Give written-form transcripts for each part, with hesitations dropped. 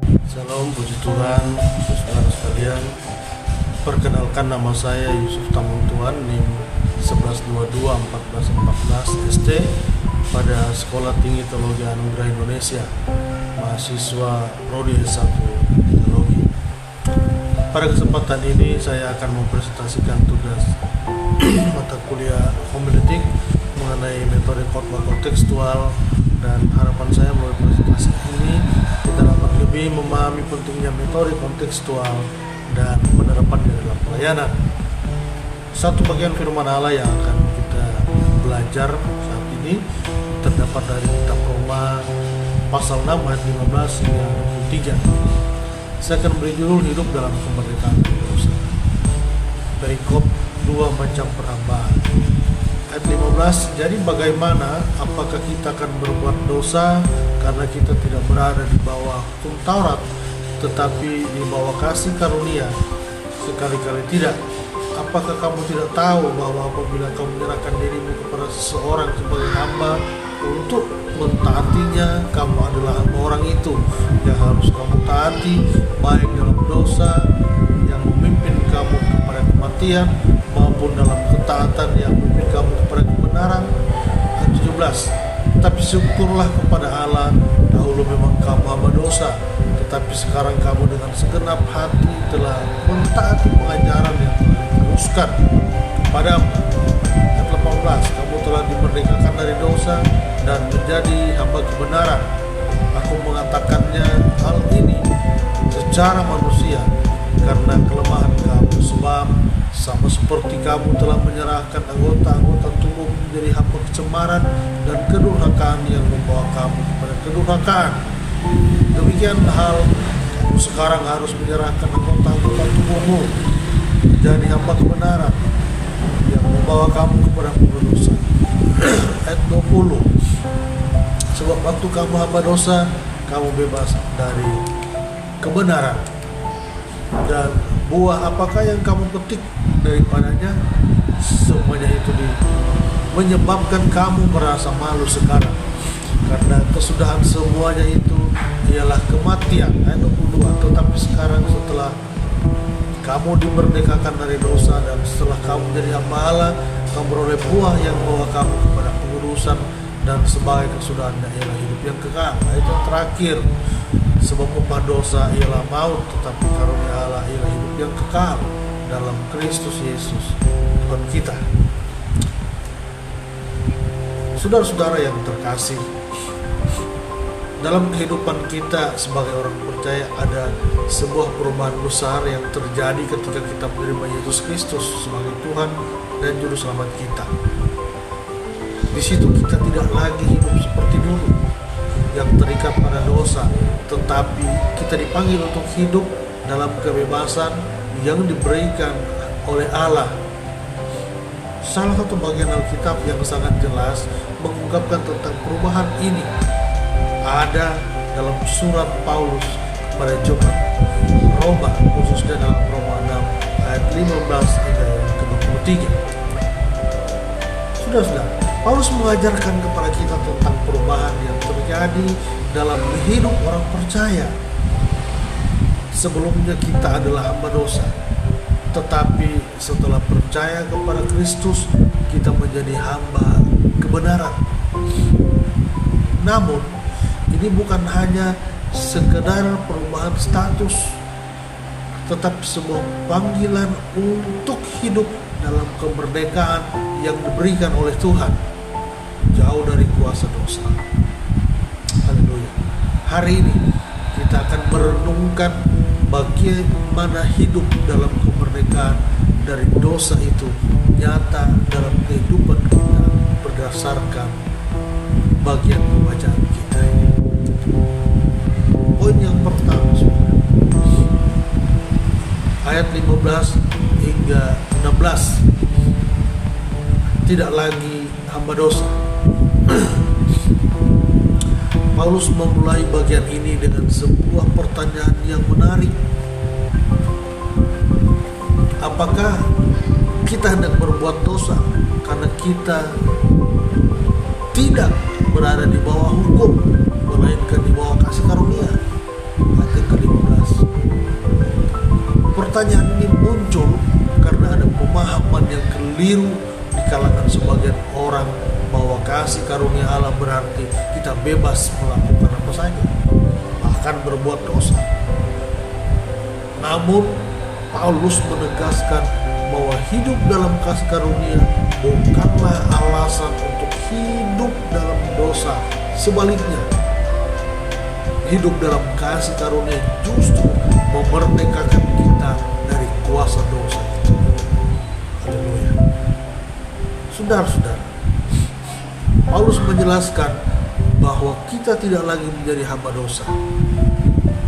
Shalom, puji Tuhan, saudara sekalian. Perkenalkan, nama saya Yusuf Tamung Tuhan, NIM 11221414 ST pada Sekolah Tinggi Teologi Anugerah Indonesia, mahasiswa Prodi S1 Teologi. Pada kesempatan ini saya akan mempresentasikan tugas mata kuliah homiletik mengenai metode khotbah kontekstual, dan harapan saya melalui presentasi ini kita dapat lebih memahami pentingnya metode kontekstual dan penerapannya dalam pelayanan. Satu bagian firman Allah yang akan kita belajar saat ini terdapat dari kitab Roma pasal 6 ayat 15 hingga 23. Saya akan beri judul hidup dalam kemerdekaan dosa. Perikop 2 macam perhambaan. Ayat 15, jadi bagaimana, apakah kita akan berbuat dosa karena kita tidak berada di bawah hukum Taurat, tetapi di bawah kasih karunia? Sekali-kali tidak. Apakah kamu tidak tahu bahwa apabila kamu menyerahkan dirimu kepada seseorang sebagai hamba untuk mentaatinya, kamu adalah hamba orang itu yang harus kamu taati, baik dalam dosa yang memimpin kamu kepada kematian maupun dalam ketaatan yang memimpin kamu kepada kebenaran. Ayat 17, tapi syukurlah kepada Allah, dahulu memang kamu hamba dosa, tetapi sekarang kamu dengan segenap hati telah mentaati pengajaran yang telah diteruskan kepadamu. Ayat 18, kamu telah dimerdekakan dari dosa dan menjadi hamba kebenaran. Aku mengatakannya hal ini secara manusia karena kelemahan kamu, sebab sama seperti kamu telah menyerahkan anggota-anggota tubuh menjadi hamba kecemaran dan kedurhakaan yang membawa kamu kepada kedurhakaan. Demikian hal kamu sekarang harus menyerahkan anggota-anggota tubuhmu menjadi hamba kebenaran yang membawa kamu kepada pendosa. Ayat 20, sebab waktu kamu hamba dosa, kamu bebas dari kebenaran. Dan buah apakah yang kamu petik daripadanya? Semuanya itu menyebabkan kamu merasa malu sekarang, karena kesudahan semuanya itu ialah kematian. Ayat 22, tetapi sekarang setelah kamu dimerdekakan dari dosa dan setelah kamu menjadi hamba Allah, kamu beroleh buah yang membawa kamu kepada pengudusan, dan sebagai kesudahannya ialah hidup yang kekal. Ayat yang terakhir, sebab upah dosa ialah maut, tetapi karunia Allah ialah hidup yang kekal dalam Kristus Yesus Tuhan kita. Saudara-saudara yang terkasih, dalam kehidupan kita sebagai orang percaya ada sebuah perubahan besar yang terjadi ketika kita menerima Yesus Kristus sebagai Tuhan dan Juru Selamat kita. Di situ kita tidak lagi hidup seperti dulu yang terikat pada dosa, tetapi kita dipanggil untuk hidup dalam kebebasan yang diberikan oleh Allah. Salah satu bagian Alkitab yang sangat jelas mengungkapkan tentang perubahan ini ada dalam surat Paulus pada jemaat Roma, khususnya dalam Roma 6 ayat 15 hingga yang ke-23. Sudah, Paulus mengajarkan kepada kita tentang perubahan yang terjadi dalam hidup orang percaya. Sebelumnya kita adalah hamba dosa, tetapi setelah percaya kepada Kristus, kita menjadi hamba kebenaran. Namun, ini bukan hanya sekedar perubahan status, tetapi sebuah panggilan untuk hidup dalam kemerdekaan yang diberikan oleh Tuhan, jauh dari kuasa dosa. Haleluya. Hari ini kita akan merenungkan bagaimana hidup dalam kemerdekaan dari dosa itu nyata dalam kehidupan kita berdasarkan bagian pembacaan kita ini. Poin yang pertama, ayat 15 hingga 16, tidak lagi hamba dosa. Paulus memulai bagian ini dengan sebuah pertanyaan yang menarik. Apakah kita hendak berbuat dosa karena kita tidak berada di bawah hukum, melainkan di bawah kasih karunia? Ayat yang keliru di kalangan sebagian orang bahwa kasih karunia Allah berarti kita bebas melakukan apa saja, bahkan berbuat dosa. Namun Paulus menegaskan bahwa hidup dalam kasih karunia bukanlah alasan untuk hidup dalam dosa. Sebaliknya, hidup dalam kasih karunia justru memerdekakan kita dari kuasa dosa. Haleluya. Saudara-saudara, Paulus menjelaskan bahwa kita tidak lagi menjadi hamba dosa.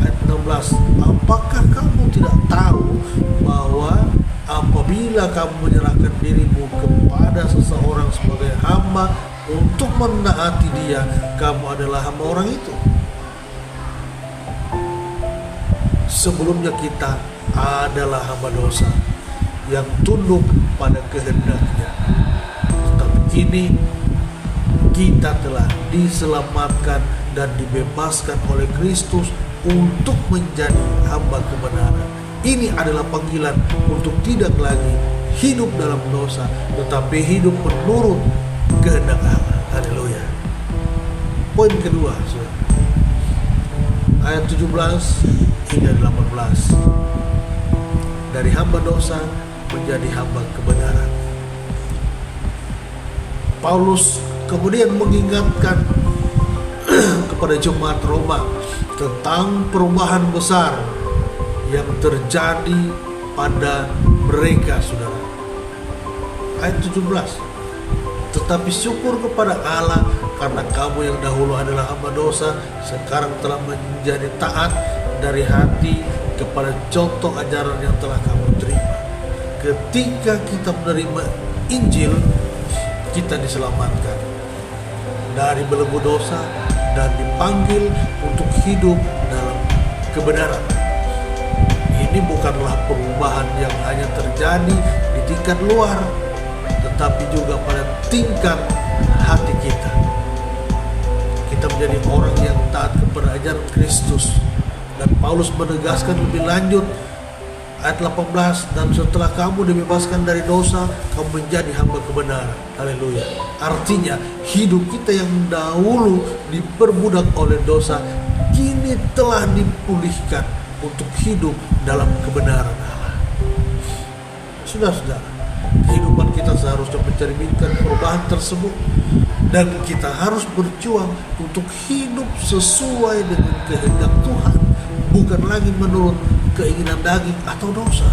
Ayat 16, apakah kamu tidak tahu bahwa apabila kamu menyerahkan dirimu kepada seseorang sebagai hamba untuk menaati dia, kamu adalah hamba orang itu? Sebelumnya kita adalah hamba dosa yang tunduk pada kehendaknya. Tetapi kini kita telah diselamatkan dan dibebaskan oleh Kristus untuk menjadi hamba kebenaran. Ini adalah panggilan untuk tidak lagi hidup dalam dosa, tetapi hidup menurut kehendak Allah. Haleluya. Poin kedua, saudara. Ayat 17 hingga 18. Dari hamba dosa menjadi hamba kebenaran. Paulus kemudian mengingatkan kepada jemaat Roma tentang perubahan besar yang terjadi pada mereka, saudara. Ayat 17. Tetapi syukur kepada Allah karena kamu yang dahulu adalah hamba dosa, sekarang telah menjadi taat dari hati kepada contoh ajaran yang telah kamu terima. Ketika kita menerima Injil, kita diselamatkan dari belenggu dosa dan dipanggil untuk hidup dalam kebenaran. Ini bukanlah perubahan yang hanya terjadi di tingkat luar, tetapi juga pada tingkat hati kita. Kita menjadi orang yang taat kepada ajaran Kristus. Dan Paulus menegaskan lebih lanjut ayat 18, dan setelah kamu dibebaskan dari dosa, kamu menjadi hamba kebenaran. Haleluya. Artinya hidup kita yang dahulu diperbudak oleh dosa kini telah dipulihkan untuk hidup dalam kebenaran Allah. Saudara-saudara, kehidupan kita seharusnya mencerminkan perubahan tersebut, dan kita harus berjuang untuk hidup sesuai dengan kehendak Tuhan, bukan lagi menurut keinginan daging atau dosa.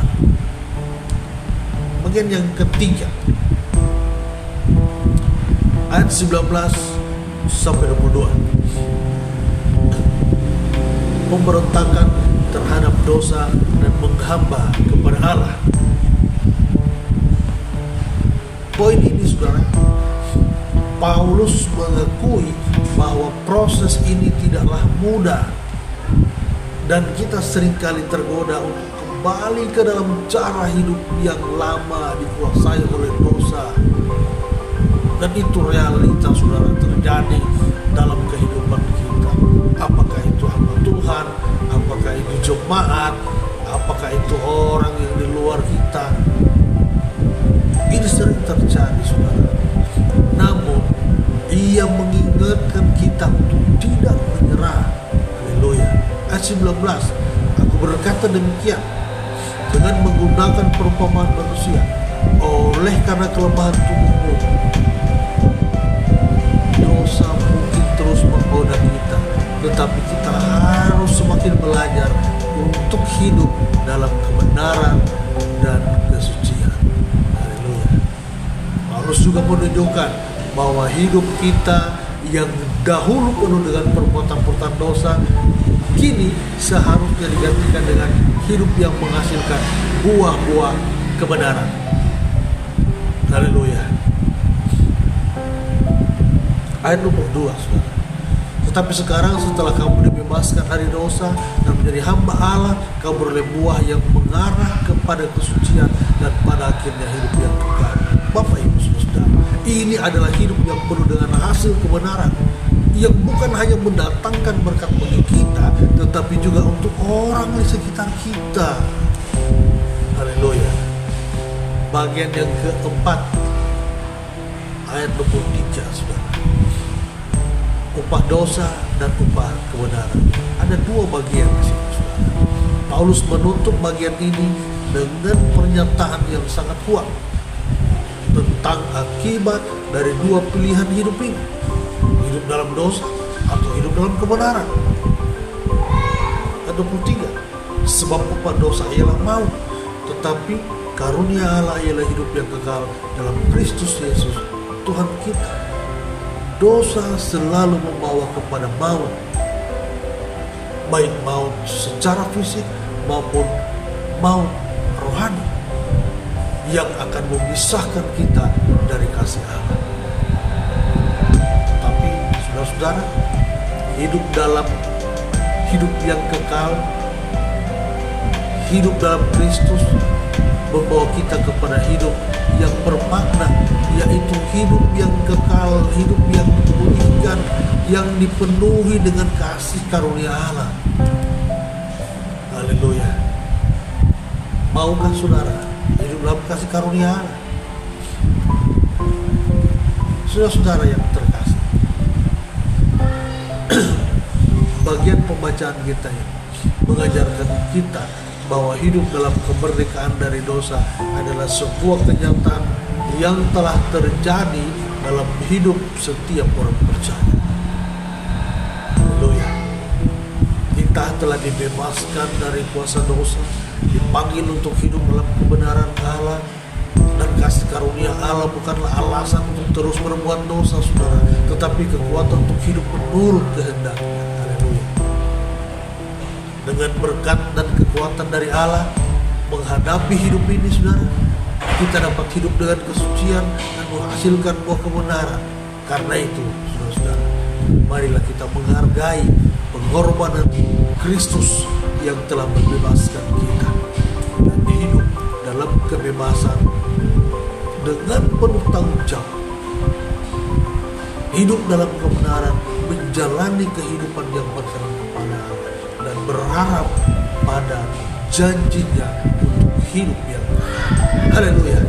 Bagian yang ketiga, ayat 19 sampai 22. Pemberontakan terhadap dosa dan menghamba kepada Allah. Poin ini, saudara, Paulus mengakui bahwa proses ini tidaklah mudah, dan kita seringkali tergoda untuk kembali ke dalam cara hidup yang lama dikuasai oleh dosa. Dan itu realita, saudara, terjadi dalam kehidupan kita. Apakah itu hamba Tuhan, apakah itu jemaat, apakah itu orang yang di luar kita. Ini sering terjadi, saudara. Namun ia mengingatkan kita untuk tidak menyerah. Haleluya. Ayat 19, aku berkata demikian dengan menggunakan perumpamaan manusia, oleh karena kelemahan tubuhmu, dosa mungkin terus menggoda kita, tetapi kita harus semakin belajar untuk hidup dalam kebenaran dan kesucian. Haleluya. Paulus juga menunjukkan bahwa hidup kita yang dahulu penuh dengan perbuatan-perbuatan dosa kini seharusnya digantikan dengan hidup yang menghasilkan buah-buah kebenaran. Haleluya. Ayat 22, saudara. Tetapi sekarang setelah kamu dibebaskan dari dosa dan menjadi hamba Allah, kamu beroleh buah yang mengarah kepada kesucian dan pada akhirnya hidup yang kekal. Bapak Ibu Saudara, ini adalah hidup yang penuh dengan hasil kebenaran, yang bukan hanya mendatangkan berkat bagi kita, tetapi juga untuk orang di sekitar kita. Haleluya. bagian yang keempat, ayat 23, saudara. Upah dosa dan upah kebenaran. Ada dua bagian di sini, saudara. Paulus menutup bagian ini dengan pernyataan yang sangat kuat tentang akibat dari dua pilihan hidup ini, hidup dalam dosa atau hidup dalam kebenaran. Ayat 23, sebab upah dosa ialah maut, tetapi karunia Allah ialah hidup yang kekal dalam Kristus Yesus Tuhan kita. Dosa selalu membawa kepada maut, baik maut secara fisik maupun maut rohani, yang akan memisahkan kita dari kasih Allah. Tapi saudara-saudara, hidup dalam hidup yang kekal, hidup dalam Kristus membawa kita kepada hidup yang bermakna, yaitu hidup yang kekal, hidup yang dipulihkan, yang dipenuhi dengan kasih karunia Allah. Haleluya. Maukah saudara hidup dalam kasih karunia Allah? Saudara-saudara yang terkasih, bagian pembacaan kita ini mengajarkan kita bahwa hidup dalam kemerdekaan dari dosa adalah sebuah kenyataan yang telah terjadi dalam hidup setiap orang percaya. Haleluya. Kita telah dibebaskan dari kuasa dosa, dipanggil untuk hidup dalam kebenaran Allah, dan kasih karunia Allah bukanlah alasan untuk terus berbuat dosa, saudara, tetapi kekuatan untuk hidup menurut kehendaknya. Haleluya. Dengan berkat dan kekuatan dari Allah menghadapi hidup ini, saudara, kita dapat hidup dengan kesucian dan menghasilkan buah kebenaran. Karena itu, saudara-saudara, marilah kita menghargai pengorbanan Kristus yang telah membebaskan kita dan hidup dalam kebebasan dengan penuh tanggung jawab. Hidup dalam kebenaran, menjalani kehidupan yang berkenan kepada Allah dan berharap pada janjinya untuk hidup yang kekal. Haleluya.